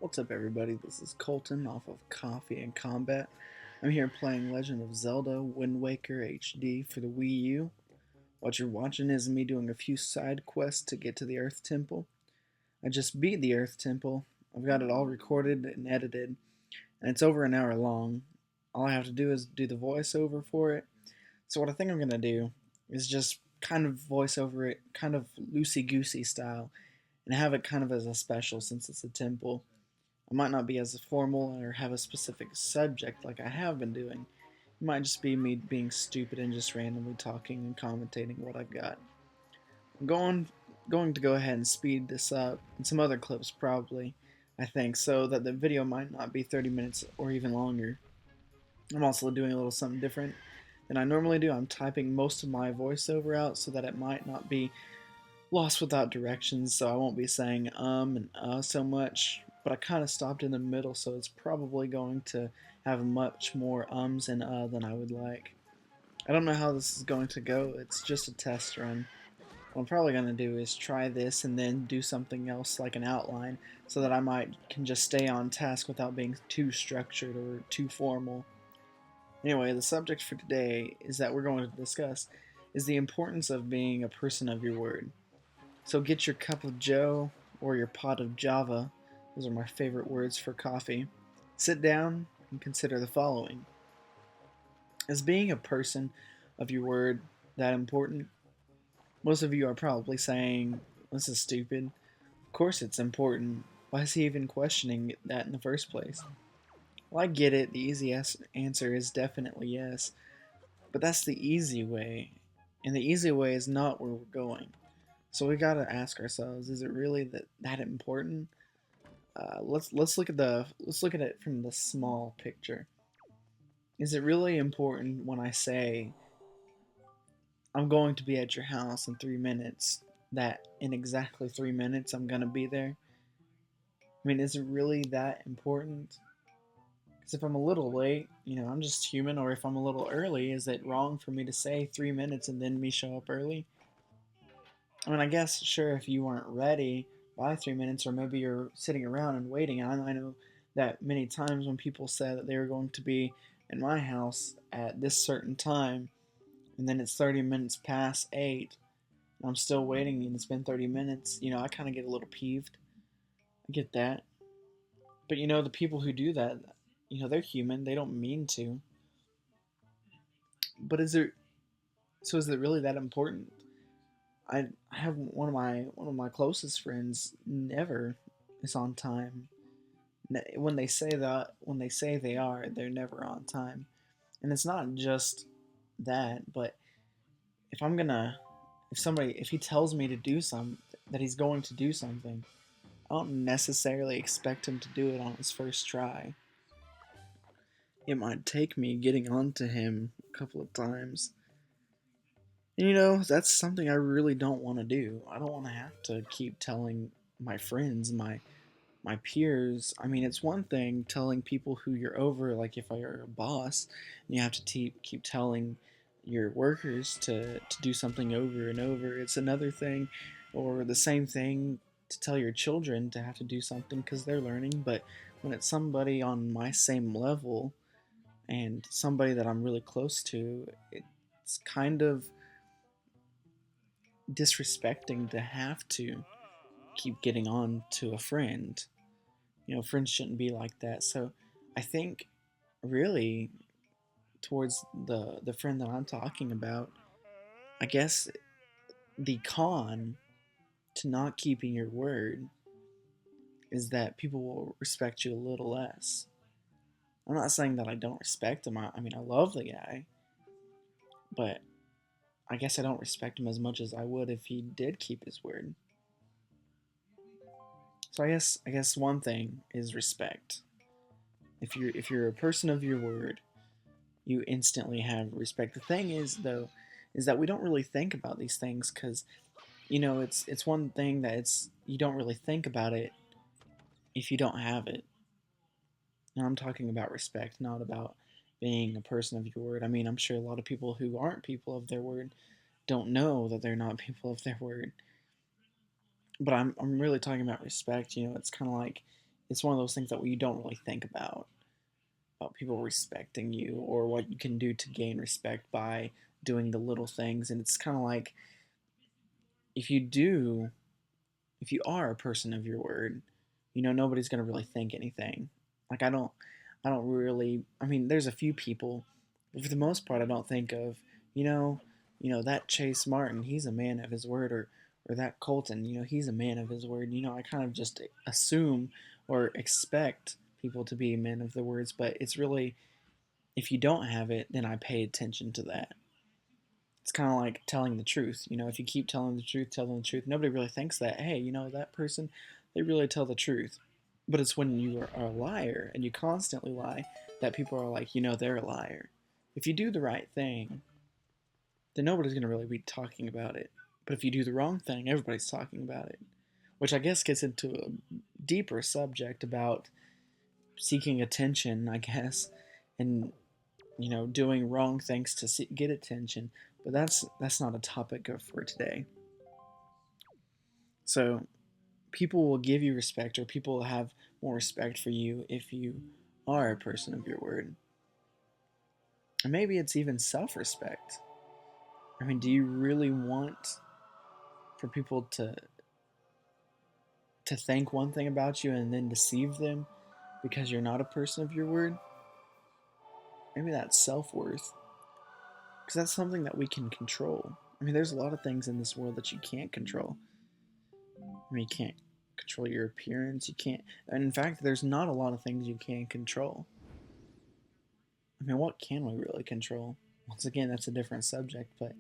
What's up, everybody? This is Colton off of Coffee&Combat. I'm here playing Legend of Zelda Wind Waker HD for the Wii U. What you're watching is me doing a few side quests to get to the Earth Temple. I just beat the Earth Temple. I've got it all recorded and edited, and it's over an hour long. All I have to do is do the voiceover for it. So what I think I'm going to do is just kind of voice over it, kind of loosey-goosey style, and have it kind of as a special since it's a temple. I might not be as formal or have a specific subject like I have been doing. It might just be me being stupid and just randomly talking and commentating what I've got. I'm going to go ahead and speed this up, and some other clips probably, I think, so that the video might not be 30 minutes or even longer. I'm also doing a little something different than I normally do. I'm typing most of my voiceover out so that it might not be lost without directions, so I won't be saying and so much, but I kind of stopped in the middle, so it's probably going to have much more ums and than I would like. I don't know how this is going to go. It's just a test run. What I'm probably going to do is try this and then do something else like an outline so that can just stay on task without being too structured or too formal. Anyway, the subject for today is that we're going to discuss is the importance of being a person of your word. So get your cup of joe or your pot of java, those are my favorite words for coffee, sit down and consider the following. Is being a person of your word that important? Most of you are probably saying, this is stupid. Of course it's important. Why is he even questioning that in the first place? Well, I get it. The easy answer is definitely yes. But that's the easy way. And the easy way is not where we're going. So we gotta ask ourselves: is it really that important? Let's look at it from the small picture. Is it really important when I say I'm going to be at your house in 3 minutes? That in exactly 3 minutes I'm gonna be there. I mean, is it really that important? Because if I'm a little late, I'm just human. Or if I'm a little early, is it wrong for me to say 3 minutes and then me show up early? I mean, I guess, sure, if you weren't ready by 3 minutes, or maybe you're sitting around and waiting. I know that many times when people said that they were going to be in my house at this certain time, and then it's 30 minutes past 8, and I'm still waiting, and it's been 30 minutes, I kind of get a little peeved. I get that. But, the people who do that, they're human. They don't mean to. But is it really that important? I have one of my closest friends never is on time. When they say they are, they're never on time. And it's not just that, but if I'm gonna if he tells me to do that he's going to do something, I don't necessarily expect him to do it on his first try. It might take me getting onto him a couple of times. And that's something I really don't want to do. I don't want to have to keep telling my friends, my peers. I mean, it's one thing telling people who you're over, like if you're a boss, and you have to keep telling your workers to do something over and over. It's another thing, or the same thing to tell your children to have to do something because they're learning. But when it's somebody on my same level and somebody that I'm really close to, it's kind of disrespecting to have to keep getting on to a friend. Friends shouldn't be like that. So I think really towards the friend that I'm talking about, I guess the con to not keeping your word is that people will respect you a little less. I'm not saying that I don't respect him. I mean, I love the guy, but I guess I don't respect him as much as I would if he did keep his word. So I guess one thing is respect. If you're a person of your word, you instantly have respect. The thing is, though, is that we don't really think about these things because it's one thing that it's you don't really think about it if you don't have it. And I'm talking about respect, not about being a person of your word. I mean, I'm sure a lot of people who aren't people of their word don't know that they're not people of their word. But I'm really talking about respect. It's kind of like it's one of those things that you don't really think about people respecting you or what you can do to gain respect by doing the little things. And it's kind of like if you do, if you are a person of your word, nobody's gonna really think anything. Like I don't really. I mean, there's a few people, but for the most part, I don't think of you know, that Chase Martin, he's a man of his word, or that Colton, he's a man of his word. I kind of just assume or expect people to be men of their words, but it's really if you don't have it, then I pay attention to that. It's kind of like telling the truth. If you keep telling the truth, nobody really thinks that, hey, that person, they really tell the truth. But it's when you are a liar and you constantly lie that people are like, they're a liar. If you do the right thing, then nobody's going to really be talking about it. But if you do the wrong thing, everybody's talking about it. Which I guess gets into a deeper subject about seeking attention, I guess, and doing wrong things to get attention. But that's not a topic for today. So people will give you respect, or people will have more respect for you if you are a person of your word. And maybe it's even self-respect. I mean, do you really want for people to think one thing about you and then deceive them because you're not a person of your word? Maybe that's self-worth, because that's something that we can control. I mean, there's a lot of things in this world that you can't control. I mean, you can't control your appearance. You can't. And in fact, there's not a lot of things you can control. I mean, what can we really control? Once again, that's a different subject, but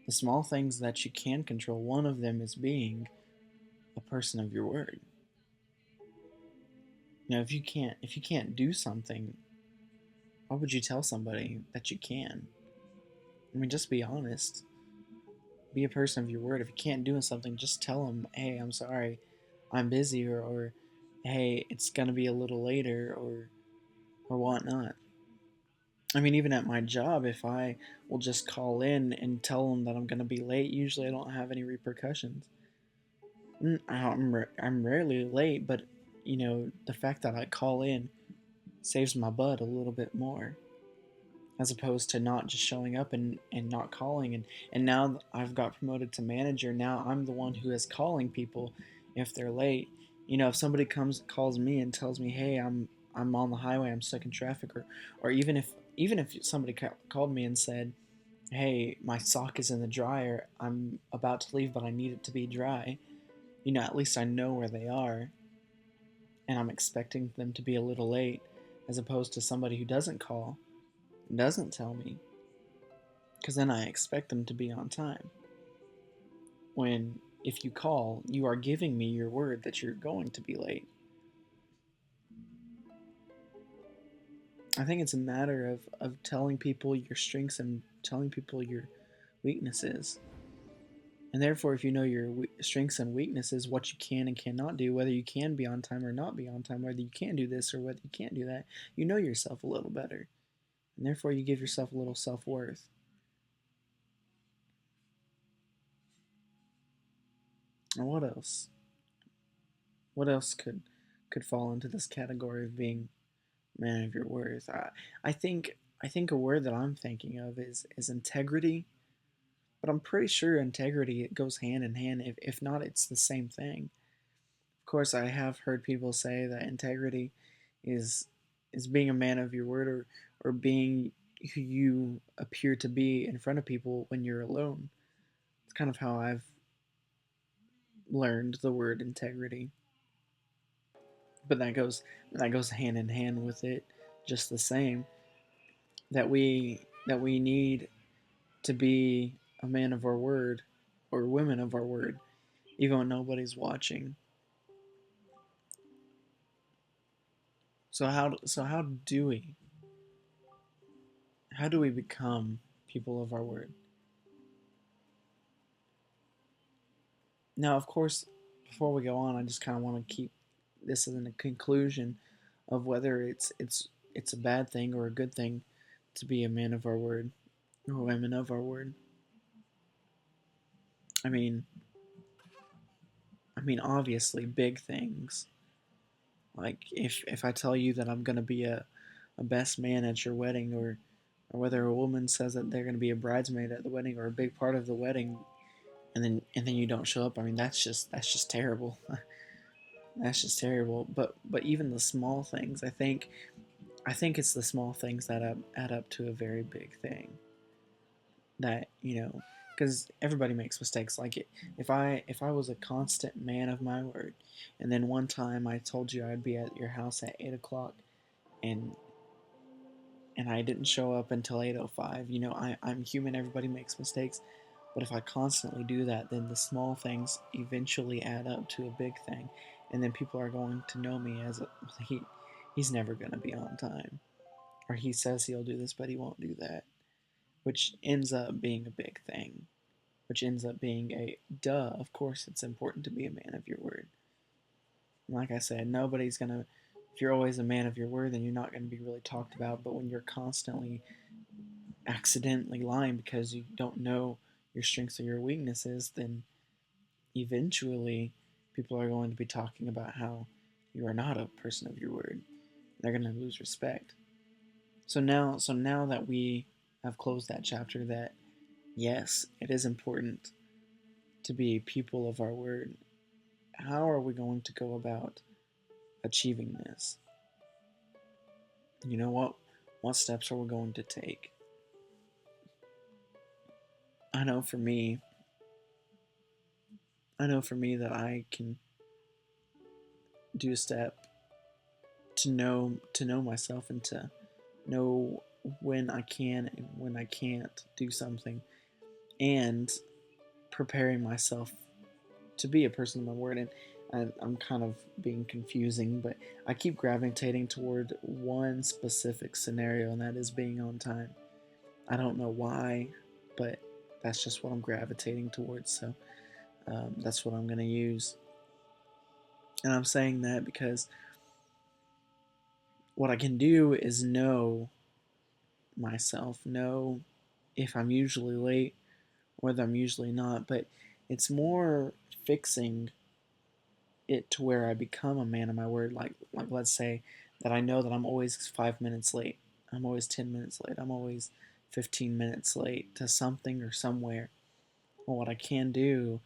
the small things that you can control, one of them is being a person of your word. If you can't do something, why would you tell somebody that you can? I mean, just be honest. Be a person of your word. If you can't do something, just tell them, hey, I'm sorry, I'm busy, or hey, it's gonna be a little later, or whatnot. I mean, even at my job, if I will just call in and tell them that I'm gonna be late, usually I don't have any repercussions. I'm rarely late, but the fact that I call in saves my butt a little bit more, as opposed to not just showing up and not calling. And now I've got promoted to manager. Now I'm the one who is calling people if they're late. If somebody calls me and tells me, hey, I'm on the highway, I'm stuck in traffic, or even if somebody called me and said, hey, my sock is in the dryer, I'm about to leave, but I need it to be dry. At least I know where they are, and I'm expecting them to be a little late, as opposed to somebody who doesn't call and doesn't tell me, because then I expect them to be on time. When if you call, you are giving me your word that you're going to be late. I think it's a matter of telling people your strengths and telling people your weaknesses. And therefore, if you know your strengths and weaknesses, what you can and cannot do, whether you can be on time or not be on time, whether you can do this or whether you can't do that, you know yourself a little better. And therefore, you give yourself a little self worth. And what else? What else could fall into this category of being man of your worth? I think a word that I'm thinking of is integrity, but I'm pretty sure integrity it goes hand in hand. If not, it's the same thing. Of course, I have heard people say that integrity is is being a man of your word, or being who you appear to be in front of people when you're alone. It's kind of how I've learned the word integrity. But that goes hand in hand with it just the same, that we need to be a man of our word or women of our word even when nobody's watching. So how do we become people of our word? Now, of course, before we go on, I just kind of want to keep this as a conclusion of whether it's a bad thing or a good thing to be a man of our word or women of our word. I mean, obviously, big things Like if I tell you that I'm gonna be a best man at your wedding, or whether a woman says that they're gonna be a bridesmaid at the wedding or a big part of the wedding, and then you don't show up. I mean, that's just terrible. That's just terrible. But even the small things, I think it's the small things that add up to a very big thing. That because everybody makes mistakes. Like if I was a constant man of my word, and then one time I told you I'd be at your house at 8 o'clock, and I didn't show up until 8:05. I'm human. Everybody makes mistakes. But if I constantly do that, then the small things eventually add up to a big thing, and then people are going to know me as he. He's never going to be on time, or he says he'll do this, but he won't do that, which ends up being a big thing. Which ends up being a duh. Of course, it's important to be a man of your word. And like I said, nobody's gonna. If you're always a man of your word, then you're not going to be really talked about. But when you're constantly accidentally lying because you don't know your strengths or your weaknesses, then eventually people are going to be talking about how you are not a person of your word. They're going to lose respect. So now that we have closed that chapter, that yes, it is important to be people of our word. How are we going to go about achieving this? You know what? What steps are we going to take? I know for me, I know for me that I can do a step to know myself and to know when I can and when I can't do something, and preparing myself to be a person of my word. And I'm kind of being confusing, but I keep gravitating toward one specific scenario, and that is being on time. I don't know why, but that's just what I'm gravitating towards. So that's what I'm going to use. And I'm saying that because what I can do is know myself, know if I'm usually late, whether I'm usually not, but it's more fixing it to where I become a man of my word. Like let's say that I know that I'm always 5 minutes late. I'm always 10 minutes late. I'm always 15 minutes late to something or somewhere. Well, what I can do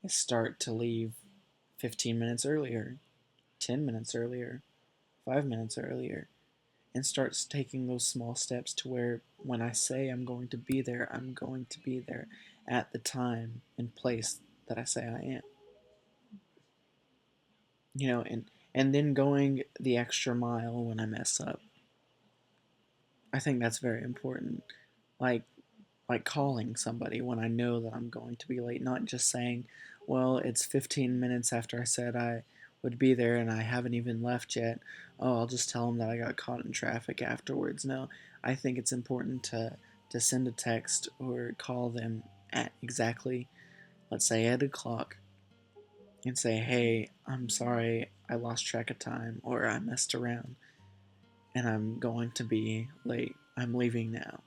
is start to leave 15 minutes earlier, 10 minutes earlier, 5 minutes earlier, and starts taking those small steps to where when I say I'm going to be there, I'm going to be there at the time and place that I say I am. And then going the extra mile when I mess up. I think that's very important. Like calling somebody when I know that I'm going to be late, not just saying, "Well, it's 15 minutes after I said I would be there and I haven't even left yet. Oh, I'll just tell them that I got caught in traffic afterwards." No, I think it's important to send a text or call them at exactly, let's say, 8 o'clock, and say, "Hey, I'm sorry, I lost track of time or I messed around and I'm going to be late. I'm leaving now."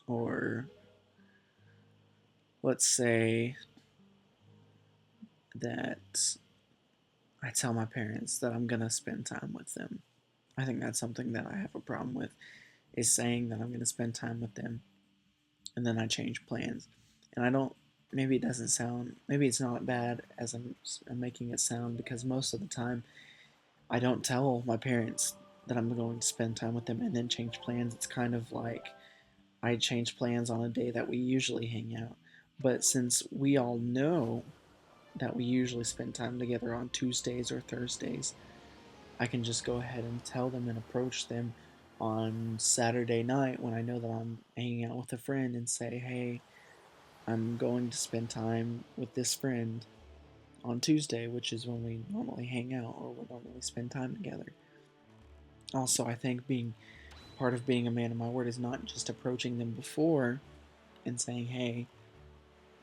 Or let's say that I tell my parents that I'm going to spend time with them. I think that's something that I have a problem with, is saying that I'm going to spend time with them and then I change plans. And I don't, maybe it doesn't sound, maybe it's not bad as I'm making it sound, because most of the time I don't tell my parents that I'm going to spend time with them and then change plans. It's kind of like I change plans on a day that we usually hang out. But since we all know that we usually spend time together on Tuesdays or Thursdays, I can just go ahead and tell them and approach them on Saturday night when I know that I'm hanging out with a friend and say, "Hey, I'm going to spend time with this friend on Tuesday," which is when we normally hang out or we normally spend time together. Also, I think being part of being a man of my word is not just approaching them before and saying, "Hey,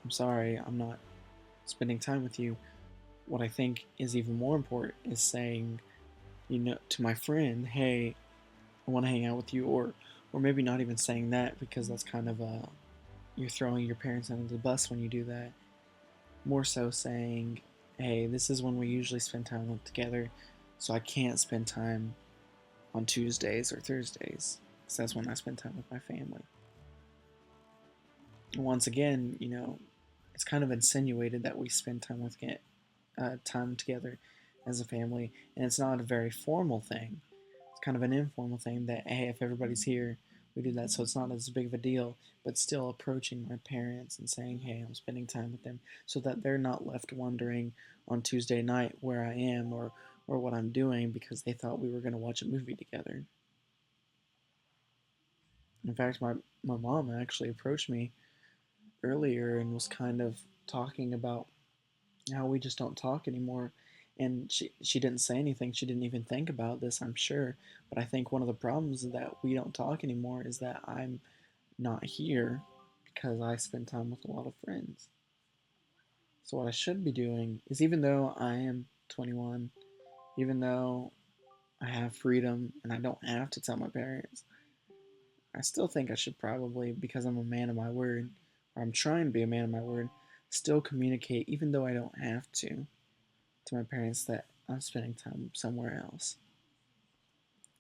I'm sorry, I'm not spending time with you." What I think is even more important is saying, to my friend, "Hey, I want to hang out with you," or maybe not even saying that, because that's kind of you're throwing your parents under the bus when you do that. More so saying, hey, this is when we usually spend time together, so I can't spend time on Tuesdays or Thursdays, because that's when I spend time with my family. And once again, it's kind of insinuated that we spend time together as a family, and it's not a very formal thing. It's kind of an informal thing that, hey, if everybody's here, we do that, so it's not as big of a deal. But still approaching my parents and saying, hey, I'm spending time with them, so that they're not left wondering on Tuesday night where I am or what I'm doing because they thought we were going to watch a movie together. In fact, my mom actually approached me earlier and was kind of talking about how we just don't talk anymore. And she didn't say anything. She didn't even think about this, I'm sure. But I think one of the problems that we don't talk anymore is that I'm not here because I spend time with a lot of friends. So what I should be doing is, even though I am 21, even though I have freedom and I don't have to tell my parents, I still think I should probably, because I'm a man of my word, or I'm trying to be a man of my word, still communicate, even though I don't have to my parents that I'm spending time somewhere else.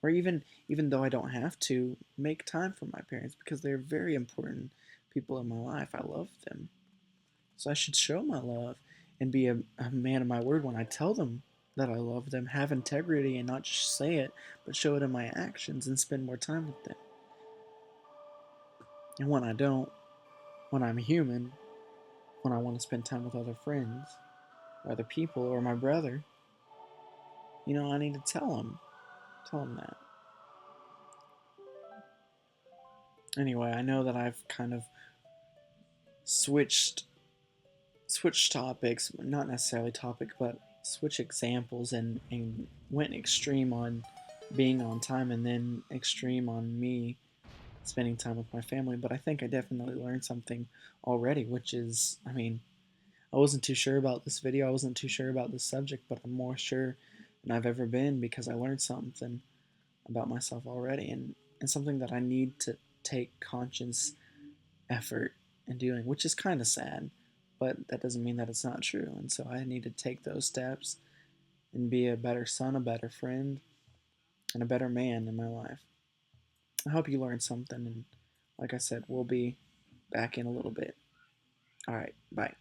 Or even though I don't have to, make time for my parents because they're very important people in my life. I love them. So I should show my love and be a man of my word when I tell them that I love them, have integrity and not just say it, but show it in my actions and spend more time with them. And when I don't, when I'm human, when I want to spend time with other friends, or other people, or my brother, I need to tell them that. Anyway, I know that I've kind of switched topics, not necessarily topic, but switch examples and went extreme on being on time and then extreme on me spending time with my family. But I think I definitely learned something already, which is, I mean, I wasn't too sure about this video. I wasn't too sure about this subject, but I'm more sure than I've ever been because I learned something about myself already and something that I need to take conscious effort in doing, which is kind of sad, but that doesn't mean that it's not true. And so I need to take those steps and be a better son, a better friend, and a better man in my life. I hope you learned something. And like I said, we'll be back in a little bit. All right, bye.